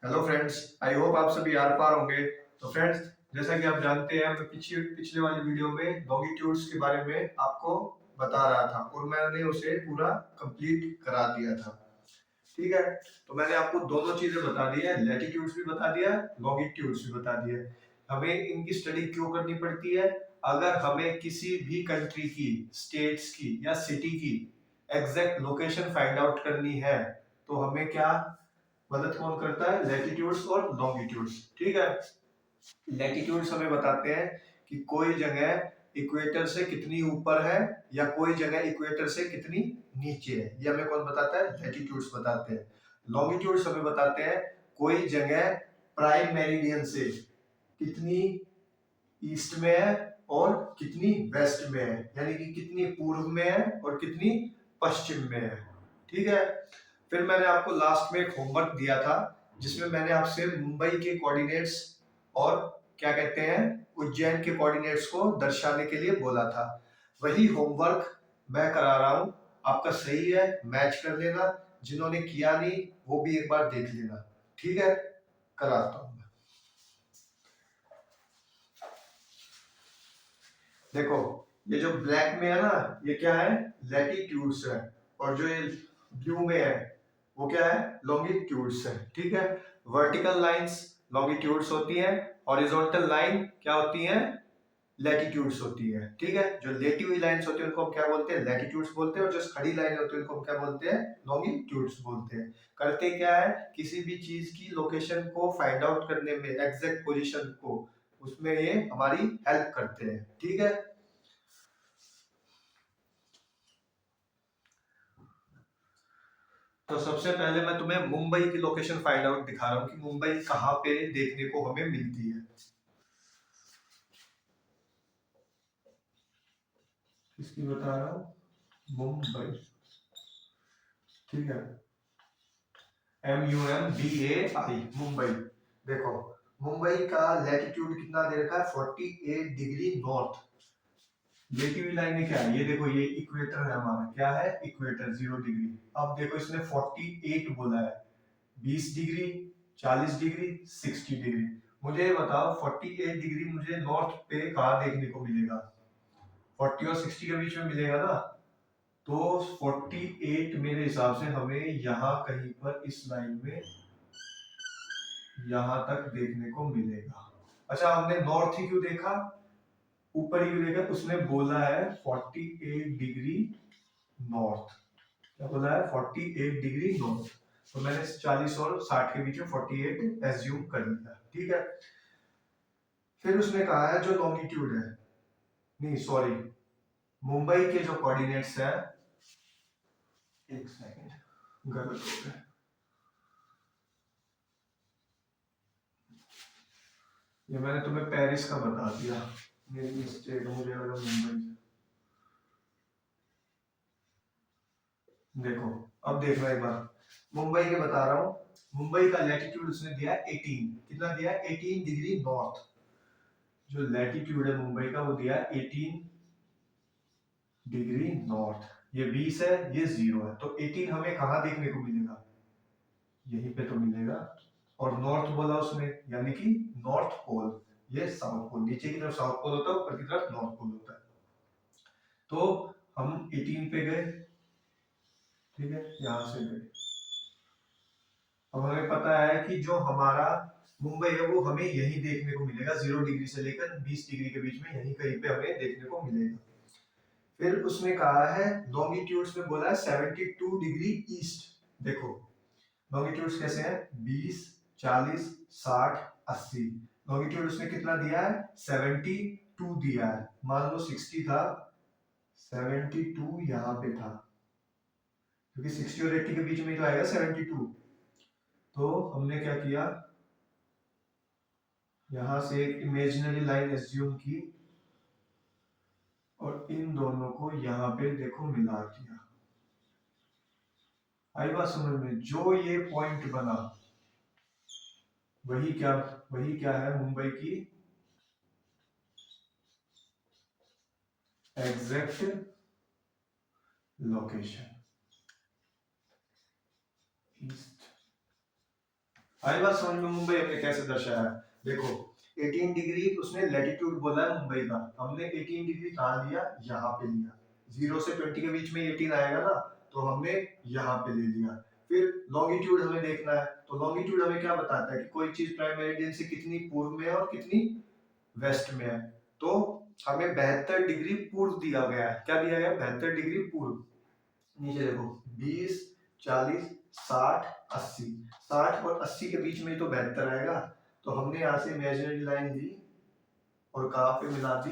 Hello friends, I hope आप सभी are पार होंगे। तो फ्रेंड्स, जैसा कि आप जानते हैं, मैं पिछले वाली वीडियो में लॉन्गिट्यूड्स के बारे में आपको बता रहा था और मैंने उसे पूरा कंप्लीट करा दिया था। ठीक है, तो मैंने आपको दोनों चीजें बता दी है, लैटिट्यूड्स भी बता दिया, लॉन्गिट्यूड्स भी बता दिया। हमें इनकी स्टडी क्यों करनी पड़ती है? अगर हमें किसी भी कंट्री की, स्टेट्स की या सिटी की एग्जैक्ट लोकेशन फाइंड आउट करनी है तो हमें क्या मदद कौन करता है? लैटिट्यूड्स और लॉन्गिट्यूड्स। ठीक है, लैटिट्यूड्स हमें बताते हैं कि कोई जगह इक्वेटर से कितनी ऊपर है या कोई जगह इक्वेटर से कितनी नीचे है, ये हमें कौन बताता है? लैटिट्यूड्स बताते हैं। लॉन्गिट्यूड्स हमें बताते हैं कोई जगह प्राइम मेरिडियन से कितनी ईस्ट में है और कितनी वेस्ट में है, यानी कि कितनी पूर्व में है और कितनी पश्चिम में है। ठीक है, फिर मैंने आपको लास्ट में एक होमवर्क दिया था जिसमें मैंने आपसे मुंबई के कोऑर्डिनेट्स और क्या कहते हैं उज्जैन के कोऑर्डिनेट्स को दर्शाने के लिए बोला था। वही होमवर्क मैं करा रहा हूं, आपका सही है, मैच कर लेना। जिन्होंने किया नहीं वो भी एक बार देख लेना। ठीक है, कराता हूं। देखो, ये जो ब्लैक में है ना, ये क्या है? लैटिट्यूड्स है। और जो ये ब्लू में है वो क्या है? लॉन्गिट्यूड्स है। ठीक है, वर्टिकल लाइंस लॉन्गिट्यूड्स होती हैं, हॉरिजॉन्टल लाइन क्या होती हैं? लैटिट्यूड्स होती है। ठीक है, जो लेटी हुई लाइंस होती है उनको हम क्या बोलते हैं? लैटिट्यूड्स बोलते हैं। और जो खड़ी लाइन होती है उनको हम क्या बोलते हैं? लॉन्गिट्यूड्स बोलते हैं। करते क्या है, किसी भी चीज की लोकेशन को फाइंड आउट करने में, एग्जैक्ट पोजीशन को, उसमें ये हमारी हेल्प करते हैं। ठीक है, तो सबसे पहले मैं तुम्हें मुंबई की लोकेशन फाइंड आउट दिखा रहा हूँ कि मुंबई कहाँ पे देखने को हमें मिलती है। किसकी बता रहा हूँ? मुंबई। ठीक है, MUMBAI, मुंबई। देखो, मुंबई का लैटिट्यूड कितना दे रखा है? 48 डिग्री नॉर्थ। लेटी हुई लाइन क्या है? ये देखो, ये इक्वेटर है हमारा। क्या है? Equator, 0 degree. अब देखो, इसने 48 बोला है। 20 डिग्री, 40 डिग्री, 60 डिग्री। मुझे ये बताओ, 48 डिग्री मुझे नॉर्थ पे कहाँ देखने को मिलेगा? 40 और 60 के बीच में मिलेगा ना। तो 48 मेरे हिसाब से हमें यहाँ कहीं पर इस लाइन में यहाँ तक देखने को मिलेगा। अच्छा, हमने नॉर्थ ही क्यों देखा, ऊपर ही क्यों देखा? उसने बोला है 48 डिग्री नॉर्थ। क्या बोला है? 48 डिग्री नॉर्थ। तो मैंने 40 और 60 के बीच में 48 एज्यूम कर लिया। ठीक है, फिर उसने कहा है जो लॉन्गिट्यूड है, नहीं सॉरी, मुंबई के जो कोऑर्डिनेट्स है, एक सेकंड, गलत हो गया। ये मैंने तुम्हें पेरिस का बता दिया, मेरी मिस्टेक, मुझे लगा मुंबई। देखो, अब देखना एक बार, मुंबई के बता रहा हूँ। मुंबई का लैटिट्यूड उसने दिया 18, कितना दिया? 18 डिग्री नॉर्थ। जो लैटिट्यूड है मुंबई का वो दिया 18 डिग्री नॉर्थ। ये 20 है, ये 0 है, तो 18 हमें कहाँ देखने को मिलेगा? यहीं पे तो मिलेगा। और नॉर्थ बोला उसने, यानी कि नॉर्थ पोल। ये साउथ पोल, नीचे की तरफ साउथ पोल होता है, ऊपर की तरफ नॉर्थ पोल होता है। तो हम 18 पे गए। ठीक है, यहां से गए। अब हमें पता है कि जो हमारा मुंबई है वो हमें यही देखने को मिलेगा, 0 डिग्री से लेकर 20 डिग्री के बीच में, यही कहीं पे हमें देखने को मिलेगा। फिर उसने कहा है लॉन्गिट्यूड्स में बोला है 72 डिग्री ईस्ट। देखो, लॉन्गिट्यूड्स कैसे हैं? 20, 40, 60, 80। लॉन्गिट्यूड उसने कितना दिया है? 72 दिया है। मान लो 60 था, 72 यहाँ पे था, क्योंकि 60 और 80 के बीच में ही तो आएगा 72। तो हमने क्या किया, यहां से एक इमेजिनरी लाइन एज्यूम की और इन दोनों को यहाँ पे देखो मिला दिया। आई बात समझ में? जो ये पॉइंट बना वही क्या, वही क्या है? मुंबई की एग्जैक्ट लोकेशन, ईस्ट। आई बात समझ में? मुंबई हमने कैसे दर्शाया? देखो 18 डिग्री उसने लैटिट्यूड बोला है मुंबई का, हमने 18 डिग्री कहाँ लिया? यहाँ पे लिया। 0 से 20 के बीच में 18 आएगा ना, तो हमने यहाँ पे ले लिया। फिर लॉन्गिट्यूड हमें देखना है, तो लॉन्गिट्यूड हमें क्या बताता है कि कोई चीज प्राइम मेरिडियन से कितनी पूर्व में है और कितनी वेस्ट में है। तो हमें 72 डिग्री पूर्व दिया गया है। क्या दिया गया? 72 डिग्री पूर्व। नीचे देखो 20, 40, 60, 80। 60 और 80 के बीच में तो 72 आएगा। तो हमने यहाँ से इमेजिनरी लाइन ली और कहाँ पे मिला दी?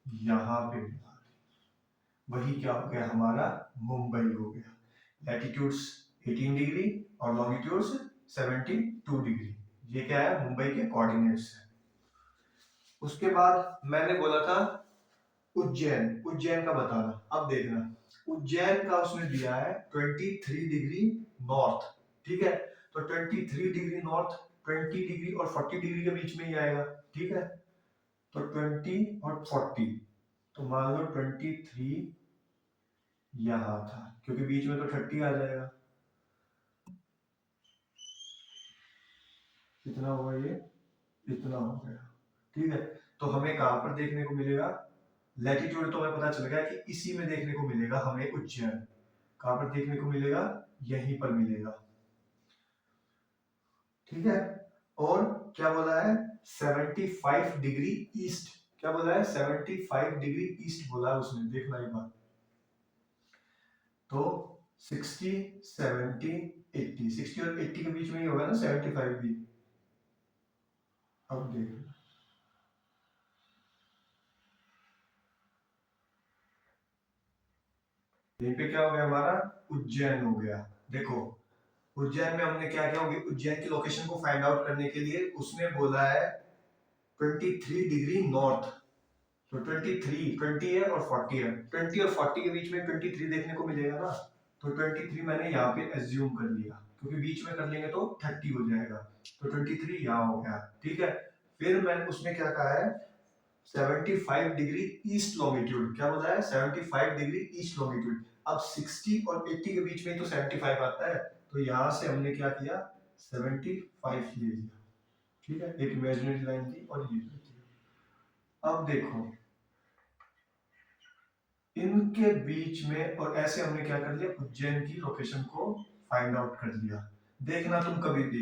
यहाँ पे मिला दी। वही क्या हो गया हमारा? मुंबई हो गया। लैटिट्यूड्स 18 डिग्री और लॉन्गिट्यूड्स 72 डिग्री। ये क्या है? मुंबई के कोऑर्डिनेट्स है। उसके बाद मैंने बोला था उज्जैन, उज्जैन का बताना। अब देखना, उज्जैन का उसने दिया है 23 डिग्री नॉर्थ। ठीक है, तो 23 डिग्री नॉर्थ 20 डिग्री और 40 डिग्री के बीच में ही आएगा। ठीक है, तो 20 और 40, तो मान लो 23 यहां था, क्योंकि बीच में तो 30 आ जाएगा। कितना हुआ ये? इतना हो गया। ठीक है, तो हमें कहां पर देखने को मिलेगा? लैटिट्यूड तो हमें पता चल गया कि इसी में देखने को मिलेगा हमें उज्जैन। कहां पर देखने को मिलेगा? यहीं पर मिलेगा। ठीक है, और क्या बोला है? 75 डिग्री ईस्ट। क्या बोला है? 75 डिग्री ईस्ट बोला है उसने, देखना एक बार। तो 60, 70, 80, 60 और 80 के बीच में ही होगा ना 75 भी। अब देखना, यहीं पे क्या हो गया हमारा? उज्जैन हो गया। देखो उज्जैन में हमने क्या किया होगी? उज्जैन की लोकेशन को फाइंड आउट करने के लिए उसने बोला है 23 डिग्री नॉर्थ। तो 23, 20 है और 40 है, 20 और 40 के बीच में 23 देखने को मिलेगा ना। तो 23 मैंने यहाँ पे एज्यूम कर लिया, क्योंकि बीच में कर लेंगे तो 30 हो जाएगा। तो 23 यहाँ हो गया। ठीक है, फिर मैंने उसने क्या कहा है? 75 डिग्री ईस्ट लॉन्गिट्यूड। क्या बोला है? 75 डिग्री ईस्ट लॉन्गिट्यूड। अब 60 और 80 के बीच में तो 75 आता है, तो यहाँ से हमने क्या किया? 75 ले लिया। ठीक है, एक इमेजिनरी लाइन थी और ये थी। अब देखो इनके बीच में, और ऐसे हमने क्या कर लिया? उज्जैन की लोकेशन को फाइंड आउट कर लिया। देखना तुम कभी भी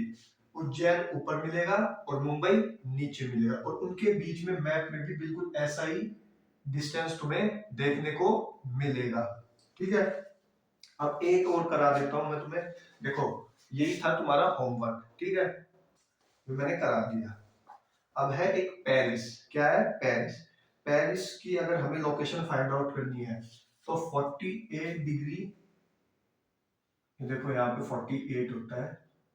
उज्जैन ऊपर मिलेगा और मुंबई नीचे मिलेगा, और उनके बीच में मैप में भी बिल्कुल ऐसा ही डिस्टेंस तुम्हें देखने को मिलेगा। ठीक है, अब एक और करा देता हूं मैं तुम्हें। देखो यही था तुम्हारा होमवर्क। ठीक है, तो मैंने करा दिया। अब है एक पेरिस। क्या है? पेरिस। पेरिस की अगर हमें लोकेशन फाइंड आउट करनी है तो 48 डिग्री, देखो यहाँ पे 48 होता है,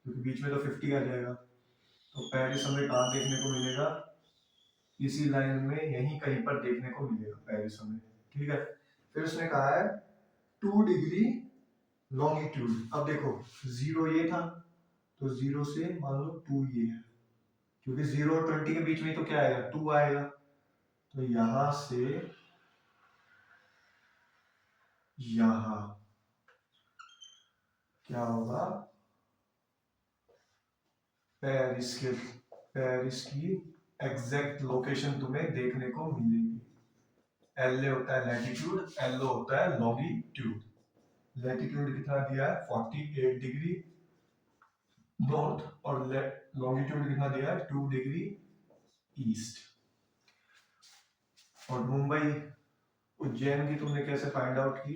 क्योंकि बीच में तो 50 आ जाएगा। तो पेरिस हमें कहाँ देखने को मिलेगा? इसी लाइन में यहीं कहीं पर देखने को मिलेगा पेरिस हमें। ठीक है, फिर उसने कहा है 2 डिग्री लॉन्गिट्यूड। अब देखो 0 ये था, तो 0 से मान लो 2 ये है, क्योंकि 0 और 20 के बीच में तो क्या आएगा? 2 आएगा। तो यहां से यहां क्या होगा? पेरिस के, पेरिस की एग्जैक्ट लोकेशन तुम्हें देखने को मिलेगी। एल होता है लैटिट्यूड, एल होता है लॉन्गिट्यूड। लैटिट्यूड कितना दिया है? 48 डिग्री नॉर्थ, और लॉन्गिट्यूड कितना दिया है? 2 डिग्री ईस्ट। और मुंबई उज्जैन की तुमने कैसे फाइंड आउट की?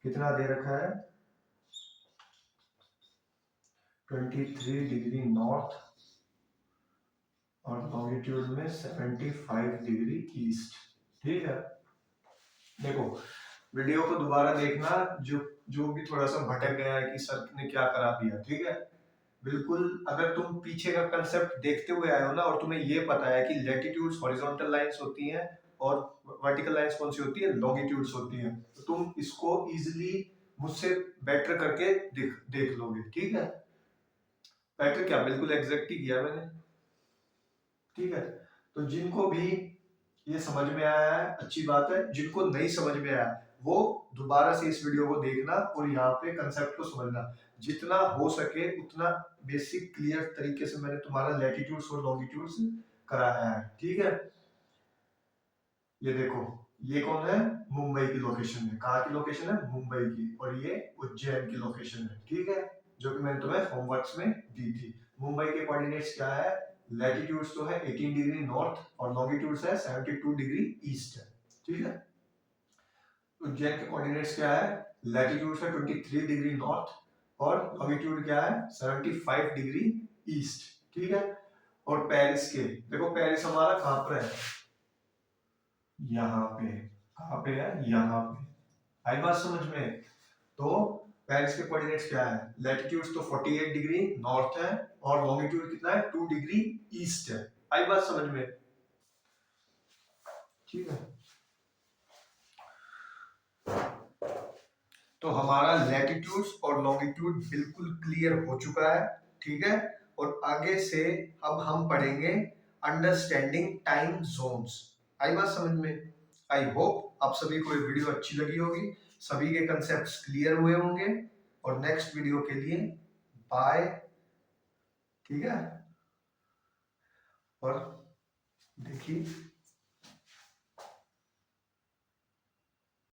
कितना दे रखा है? 23 डिग्री नॉर्थ और लॉन्गिट्यूड में 75 डिग्री ईस्ट। ठीक है, देखो वीडियो को दोबारा देखना, जो जो भी थोड़ा सा भटक गया है कि सर ने क्या करा दिया। ठीक है, बिल्कुल अगर तुम पीछे का कंसेप्ट देखते हुए आए हो ना, और तुम्हें ये पता है कि लैटिट्यूड्स हॉरिजॉन्टल लाइंस होती हैं और वर्टिकल लाइंस कौन सी होती है? लॉन्गिट्यूड्स होती हैं, तो तुम इसको इजीली मुझसे बेटर करके देख लोगे। ठीक है, बेटर क्या, बिल्कुल एग्जैक्ट ही किया मैंने। ठीक है, तो जिनको भी ये समझ में आया है अच्छी बात है, जिनको नहीं समझ में आया वो दोबारा से इस वीडियो को देखना और यहाँ पे कंसेप्ट को समझना। जितना हो सके उतना बेसिक क्लियर तरीके से मैंने तुम्हारा लैटिट्यूड्स और लॉन्गिट्यूड्स कराया है, ठीक है। ये देखो, ये कौन है, मुंबई की लोकेशन है। कहाँ की लोकेशन है, मुंबई की। और ये उज्जैन की लोकेशन है, ठीक है, जो कि मैंने तुम्हें होमवर्क्स में दी थी। मुंबई के कोऑर्डिनेट्स क्या है, लैटिट्यूड्स तो है 18 डिग्री नॉर्थ और लॉन्गिट्यूड्स है 72 डिग्री ईस्ट है, ठीक है। उज्जैन के कोऑर्डिनेट्स क्या है, लैटिट्यूड है 23 डिग्री नॉर्थ और लॉन्गिट्यूड क्या है 75 डिग्री ईस्ट, ठीक है। और पेरिस के देखो, पेरिस हमारा कहां पर है, यहाँ पे। कहां पे है, यहाँ पे। आई बात समझ में। तो पेरिस के कोऑर्डिनेट्स क्या है, लैटिट्यूड तो 48 डिग्री नॉर्थ है और लॉन्गिट्यूड कितना है 2 डिग्री ईस्ट है। आई बात समझ में, ठीक है। तो हमारा लैटिट्यूड और लॉन्गिट्यूड बिल्कुल क्लियर हो चुका है, ठीक है। और आगे से अब हम पढ़ेंगे अंडरस्टैंडिंग टाइम जोन्स। आई बात समझ में। आई होप आप सभी को ये वीडियो अच्छी लगी होगी, सभी के कंसेप्ट्स क्लियर हुए होंगे। और नेक्स्ट वीडियो के लिए बाय, ठीक है। और देखिए